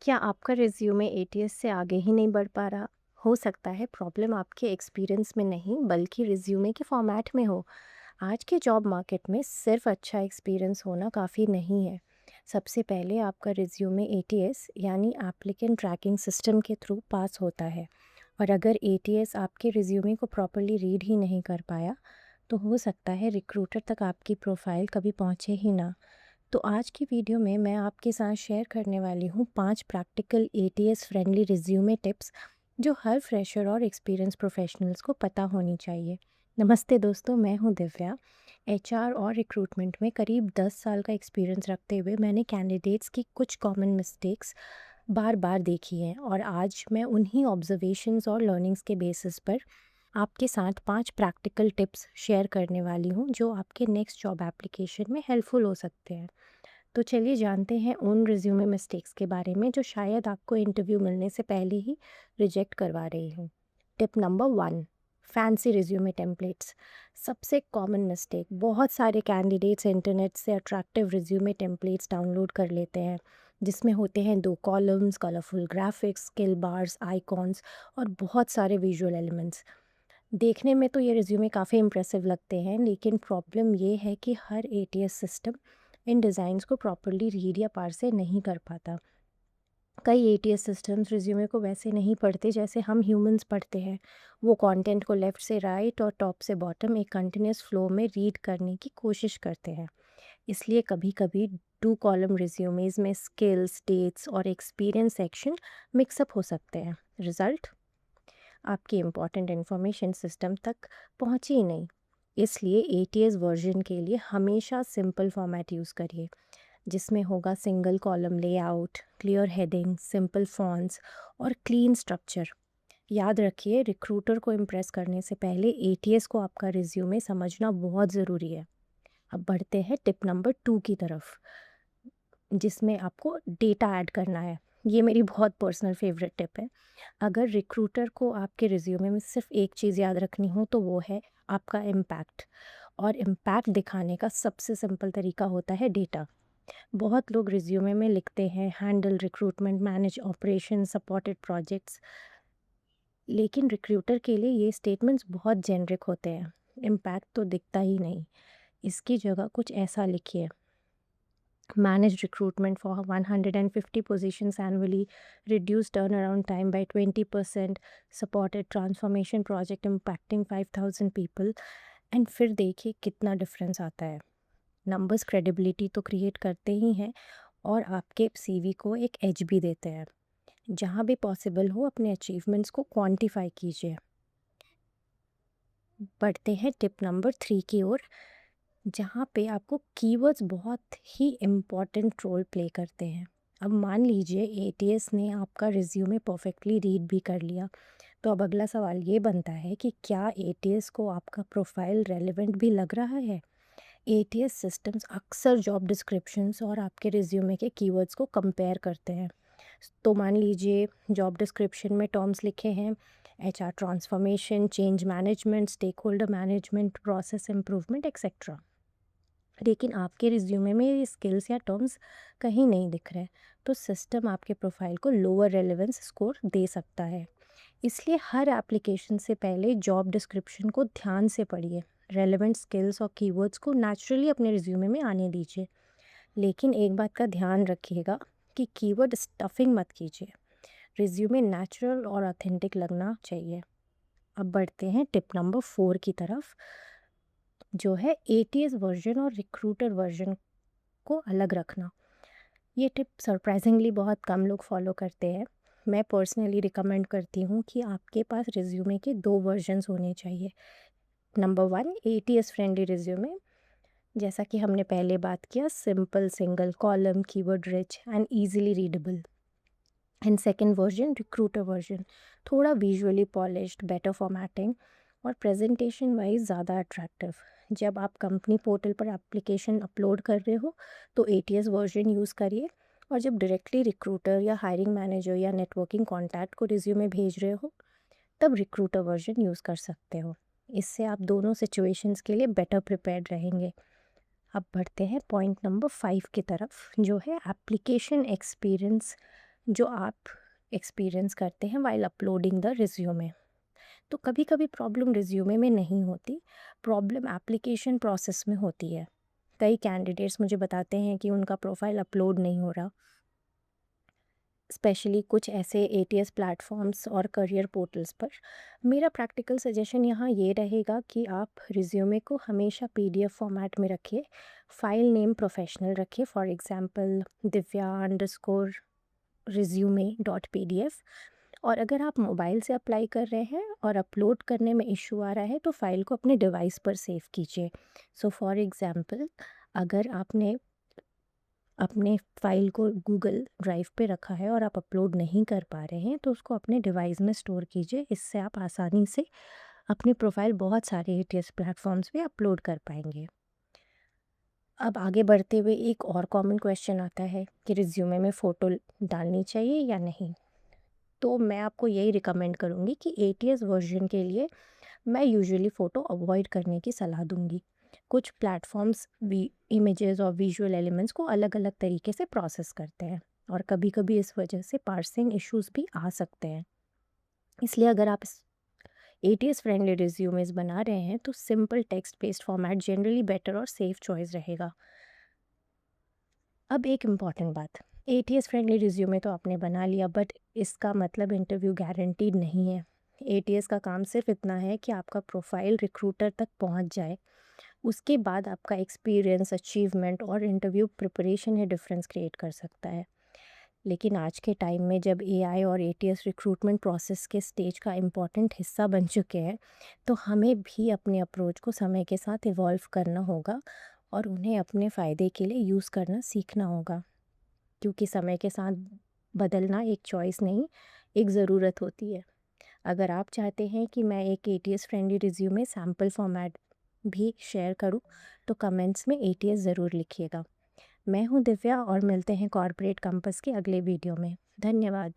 क्या आपका resume ATS से आगे ही नहीं बढ़ पा रहा? हो सकता है प्रॉब्लम आपके एक्सपीरियंस में नहीं बल्कि रिज्यूमे के फॉर्मेट में हो। आज के जॉब मार्केट में सिर्फ अच्छा एक्सपीरियंस होना काफ़ी नहीं है। सबसे पहले आपका रिज्यूमे एटीएस यानी एप्लीकेंट ट्रैकिंग सिस्टम के थ्रू पास होता है। और अगर एटीएस आपके रिज्यूमे को प्रॉपर्ली रीड ही नहीं कर पाया तो हो सकता है रिक्रूटर तक आपकी प्रोफाइल कभी पहुंचे ही ना। तो आज की वीडियो में मैं आपके साथ शेयर करने वाली हूँ 5 practical ATS friendly resume tips जो हर फ्रेशर और एक्सपीरियंस प्रोफेशनल्स को पता होनी चाहिए। नमस्ते दोस्तों, मैं हूँ दिव्या। एचआर और रिक्रूटमेंट में करीब 10 साल का एक्सपीरियंस रखते हुए मैंने कैंडिडेट्स की कुछ कॉमन मिस्टेक्स बार बार देखी हैं और आज मैं उन्हीं ऑब्जर्वेशंस और लर्निंग्स के बेसिस पर आपके साथ 5 प्रैक्टिकल टिप्स शेयर करने वाली हूँ जो आपके नेक्स्ट जॉब एप्लीकेशन में हेल्पफुल हो सकते हैं। तो चलिए जानते हैं उन रिज्यूमे मिस्टेक्स के बारे में जो शायद आपको इंटरव्यू मिलने से पहले ही रिजेक्ट करवा रही हूँ। Tip number 1, fancy resume templates. सबसे कॉमन मिस्टेक, बहुत सारे कैंडिडेट्स इंटरनेट से अट्रैक्टिव रिज्यूमे टेम्पलेट्स डाउनलोड कर लेते हैं जिसमें होते हैं 2 columns, colourful graphics, skill bars, icons और बहुत सारे विजुअल एलिमेंट्स। देखने में तो ये रिज्यूमे काफ़ी इम्प्रेसिव लगते हैं, लेकिन प्रॉब्लम ये है कि हर एटीएस सिस्टम इन डिज़ाइंस को प्रॉपर्ली रीड या पार्से नहीं कर पाता। कई एटीएस सिस्टम्स रिज्यूमे को वैसे नहीं पढ़ते जैसे हम ह्यूमंस पढ़ते हैं। वो कंटेंट को लेफ़्ट से राइट और टॉप से बॉटम एक कंटिन्यूस फ्लो में रीड करने की कोशिश करते हैं। इसलिए कभी-कभी 2 कॉलम रिज्यूमेज़ में स्किल्स, डेट्स और एक्सपीरियंस सेक्शन मिक्सअप हो सकते हैं। रिज़ल्ट, आपकी इम्पॉर्टेंट इन्फॉर्मेशन सिस्टम तक पहुंची ही नहीं। इसलिए एटीएस वर्जन के लिए हमेशा सिंपल फॉर्मेट यूज़ करिए जिसमें होगा single column layout, clear heading, simple fonts और क्लीन स्ट्रक्चर। याद रखिए, रिक्रूटर को इम्प्रेस करने से पहले एटीएस को आपका रिज्यूमे समझना बहुत ज़रूरी है। अब बढ़ते हैं टिप नंबर 2 की तरफ, जिसमें आपको डेटा ऐड करना है। ये मेरी बहुत पर्सनल फेवरेट टिप है। अगर रिक्रूटर को आपके रिज्यूमे में सिर्फ एक चीज़ याद रखनी हो तो वो है आपका इम्पैक्ट। और इम्पैक्ट दिखाने का सबसे सिंपल तरीका होता है डेटा। बहुत लोग रिज्यूमे में लिखते हैं handle recruitment, manage operation, supported projects, लेकिन रिक्रूटर के लिए ये स्टेटमेंट्स बहुत जेनरिक होते हैं। इम्पैक्ट तो दिखता ही नहीं। इसकी जगह कुछ ऐसा लिखिए: managed recruitment for 150 positions annually, reduced turnaround time by 20%, supported transformation project impacting 5,000 people। And फिर देखिए कितना डिफरेंस आता है। नंबर्स क्रेडिबिलिटी तो क्रिएट करते ही हैं और आपके सीवी को एक एज भी देते हैं। जहाँ भी पॉसिबल हो अपने अचीवमेंट्स को क्वांटिफाई कीजिए। बढ़ते हैं टिप नंबर 3 की ओर, जहाँ पे आपको कीवर्ड्स बहुत ही इम्पॉर्टेंट रोल प्ले करते हैं। अब मान लीजिए एटीएस ने आपका रिज्यूमे परफेक्टली रीड भी कर लिया, तो अब अगला सवाल ये बनता है कि क्या एटीएस को आपका प्रोफाइल रेलेवेंट भी लग रहा है। एटीएस सिस्टम्स अक्सर जॉब डिस्क्रिप्शंस और आपके रिज्यूमे के कीवर्ड्स को कंपेयर करते हैं। तो मान लीजिए जॉब डिस्क्रिप्शन में टर्म्स लिखे हैं HR transformation, change management, stakeholder management, process improvement etcetera, लेकिन आपके रिज्यूमे में ये स्किल्स या टर्म्स कहीं नहीं दिख रहे, तो सिस्टम आपके प्रोफाइल को लोअर रेलेवेंस स्कोर दे सकता है। इसलिए हर एप्लीकेशन से पहले जॉब डिस्क्रिप्शन को ध्यान से पढ़िए। रेलेवेंट स्किल्स और कीवर्ड्स को नेचुरली अपने रिज्यूमे में आने दीजिए, लेकिन एक बात का ध्यान रखिएगा कि कीवर्ड स्टफिंग मत कीजिए। रिज्यूमे नेचुरल और ऑथेंटिक लगना चाहिए। अब बढ़ते हैं टिप नंबर 4 की तरफ, जो है एटीएस वर्जन और रिक्रूटर वर्जन को अलग रखना। ये टिप सरप्राइजिंगली बहुत कम लोग फॉलो करते हैं। मैं पर्सनली रिकमेंड करती हूँ कि आपके पास रिज्यूमे के 2 वर्जन्स होने चाहिए। नंबर 1, एटीएस फ्रेंडली रिज्यूमे, जैसा कि हमने पहले बात किया, simple single column, keyword rich and easily readable. And second version, recruiter version, थोड़ा विजुअली पॉलिश्ड, बेटर फॉर्मेटिंग और प्रेजेंटेशन वाइज ज़्यादा अट्रैक्टिव। जब आप कंपनी पोर्टल पर एप्लीकेशन अपलोड कर रहे हो तो एटीएस वर्जन यूज़ करिए, और जब डायरेक्टली रिक्रूटर या हायरिंग मैनेजर या नेटवर्किंग कॉन्टैक्ट को रिज्यूमे भेज रहे हो तब रिक्रूटर वर्जन यूज़ कर सकते हो। इससे आप दोनों सिचुएशंस के लिए बेटर प्रिपेयर्ड रहेंगे। अब बढ़ते हैं पॉइंट नंबर 5 की तरफ, जो है एप्लीकेशन एक्सपीरियंस जो आप एक्सपीरियंस करते हैं व्हाइल अपलोडिंग द रिज्यूमे। तो कभी कभी प्रॉब्लम रिज्यूमे में नहीं होती, प्रॉब्लम एप्लीकेशन प्रोसेस में होती है। कई कैंडिडेट्स मुझे बताते हैं कि उनका प्रोफाइल अपलोड नहीं हो रहा, स्पेशली कुछ ऐसे एटीएस प्लेटफॉर्म्स और करियर पोर्टल्स पर। मेरा प्रैक्टिकल सजेशन यहाँ ये रहेगा कि आप रिज्यूमे को हमेशा पीडीएफ फॉर्मेट में रखिए, फाइल नेम प्रोफेशनल रखिए, फॉर एग्जांपल divya_resume.pdf। और अगर आप मोबाइल से अप्लाई कर रहे हैं और अपलोड करने में इशू आ रहा है तो फाइल को अपने डिवाइस पर सेव कीजिए। सो फॉर एग्जांपल, अगर आपने अपने फ़ाइल को गूगल ड्राइव पे रखा है और आप अपलोड नहीं कर पा रहे हैं, तो उसको अपने डिवाइस में स्टोर कीजिए। इससे आप आसानी से अपनी प्रोफाइल बहुत सारे एटीएस प्लेटफॉर्म्स पे अपलोड कर पाएंगे। अब आगे बढ़ते हुए एक और कॉमन क्वेश्चन आता है कि रिज्यूमे में फ़ोटो डालनी चाहिए या नहीं। तो मैं आपको यही रिकमेंड करूँगी कि एटीएस वर्जन के लिए मैं यूजुअली फ़ोटो अवॉइड करने की सलाह दूंगी। कुछ प्लेटफॉर्म्स इमेजेस और विजुअल एलिमेंट्स को अलग अलग तरीके से प्रोसेस करते हैं, और कभी कभी इस वजह से पार्सिंग इश्यूज भी आ सकते हैं। इसलिए अगर आप एटीएस फ्रेंडली रिज्यूमेस बना रहे हैं तो simple text based format generally better और सेफ चॉइस रहेगा। अब एक इम्पॉर्टेंट बात, एटीएस फ्रेंडली रिज्यूमे तो आपने बना लिया, बट इसका मतलब इंटरव्यू गारंटीड नहीं है। एटीएस का काम सिर्फ इतना है कि आपका प्रोफाइल रिक्रूटर तक पहुंच जाए। उसके बाद आपका एक्सपीरियंस, अचीवमेंट और इंटरव्यू प्रिपरेशन ही डिफरेंस क्रिएट कर सकता है। लेकिन आज के टाइम में जब एआई और एटीएस रिक्रूटमेंट प्रोसेस के स्टेज का इम्पॉर्टेंट हिस्सा बन चुके हैं, तो हमें भी अपने अप्रोच को समय के साथ इवॉल्व करना होगा और उन्हें अपने फ़ायदे के लिए यूज़ करना सीखना होगा। क्योंकि समय के साथ बदलना एक चॉइस नहीं, एक ज़रूरत होती है। अगर आप चाहते हैं कि मैं एक ATS friendly resume sample format भी शेयर करूं, तो कमेंट्स में एटीएस ज़रूर लिखिएगा। मैं हूं दिव्या और मिलते हैं कॉर्पोरेट कंपस के अगले वीडियो में। धन्यवाद।